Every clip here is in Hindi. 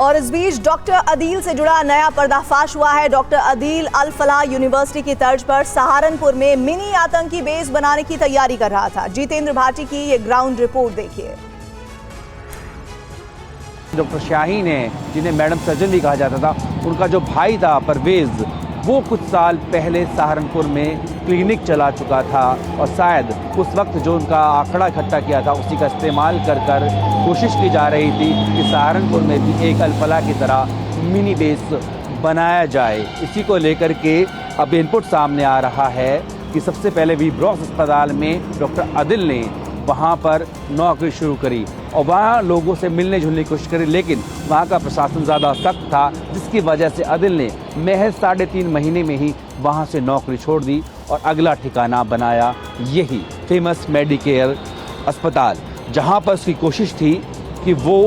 और इस बीच डॉक्टर अदील से जुड़ा नया पर्दाफाश हुआ है। डॉक्टर अदील अल फलाह यूनिवर्सिटी की तर्ज पर सहारनपुर में मिनी आतंकी बेस बनाने की तैयारी कर रहा था। जितेंद्र भाटी की ये ग्राउंड रिपोर्ट देखिए। डॉक्टर शाहीन है, जिन्हें मैडम सजन भी कहा जाता था, उनका जो भाई था परवेज, वो कुछ साल पहले सहारनपुर में क्लिनिक चला चुका था और शायद उस वक्त जो उनका आंकड़ा इकट्ठा किया था उसी का इस्तेमाल कर कोशिश की जा रही थी कि सहारनपुर में भी एक अल फलाह की तरह मिनी बेस बनाया जाए। इसी को लेकर के अब इनपुट सामने आ रहा है कि सबसे पहले वी ब्रॉस अस्पताल में डॉक्टर अदिल ने वहाँ पर नौकरी शुरू करी और वहाँ लोगों से मिलने जुलने की कोशिश करी, लेकिन वहाँ का प्रशासन ज़्यादा सख्त था, जिसकी वजह से अदिल ने महज 3.5 महीने में ही वहाँ से नौकरी छोड़ दी और अगला ठिकाना बनाया यही फेमस मेडिकेयर अस्पताल, जहाँ पर उसकी कोशिश थी कि वो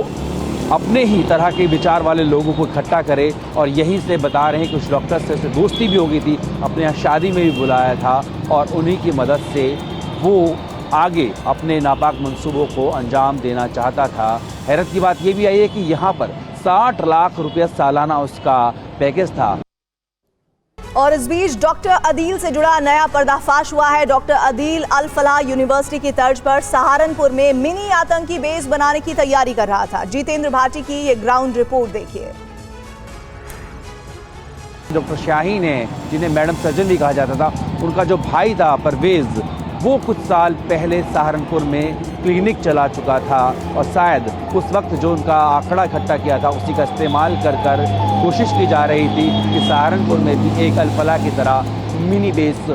अपने ही तरह के विचार वाले लोगों को इकट्ठा करे। और यहीं से बता रहे हैं कि कुछ डॉक्टर से दोस्ती भी हो गई थी, अपने यहाँ शादी में भी बुलाया था और उन्हीं की मदद से वो आगे अपने नापाक मंसूबों को अंजाम देना चाहता था। हैरत की बात यह भी आई है कि यहाँ पर 60 लाख रुपया सालाना उसका पैकेज था। और इस बीच डॉक्टर अदील से जुड़ा नया पर्दाफाश हुआ है। डॉक्टर अदील अल फलाह यूनिवर्सिटी की तर्ज पर सहारनपुर में मिनी आतंकी बेस बनाने की तैयारी कर रहा था। जितेंद्र भाटी की ये ग्राउंड रिपोर्ट देखिए। डॉक्टर शाहीन है, जिन्हें मैडम सजन भी कहा जाता था, उनका जो भाई था परवेज, वो कुछ साल पहले सहारनपुर में क्लिनिक चला चुका था और शायद उस वक्त जो उनका आंकड़ा इकट्ठा किया था उसी का इस्तेमाल कर कोशिश की जा रही थी कि सहारनपुर में भी एक अल फलाह की तरह मिनी बेस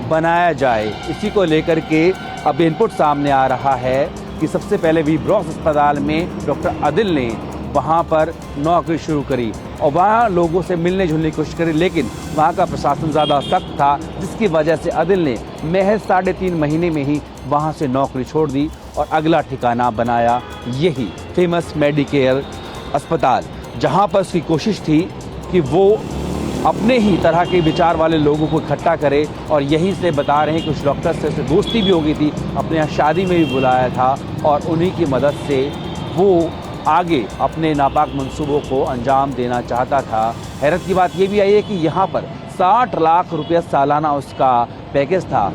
बनाया जाए। इसी को लेकर के अब इनपुट सामने आ रहा है कि सबसे पहले वी ब्रॉस अस्पताल में डॉक्टर अदिल ने वहाँ पर नौकरी शुरू करी और वहाँ लोगों से मिलने जुलने की कोशिश करी, लेकिन वहाँ का प्रशासन ज़्यादा सख्त था, जिसकी वजह से अदिल ने महज 3.5 महीने में ही वहाँ से नौकरी छोड़ दी और अगला ठिकाना बनाया यही फेमस मेडिकेयर अस्पताल, जहाँ पर उसकी कोशिश थी कि वो अपने ही तरह के विचार वाले लोगों को इकट्ठा करे। और यहीं से बता रहे हैं कि कुछ डॉक्टर से दोस्ती भी हो गई थी, अपने यहाँ शादी में भी बुलाया था और उन्हीं की मदद से वो आगे अपने नापाक मंसूबों को अंजाम देना चाहता था। हैरत की बात यह भी आई है कि यहाँ पर 60 लाख रुपया सालाना उसका पैकेज था।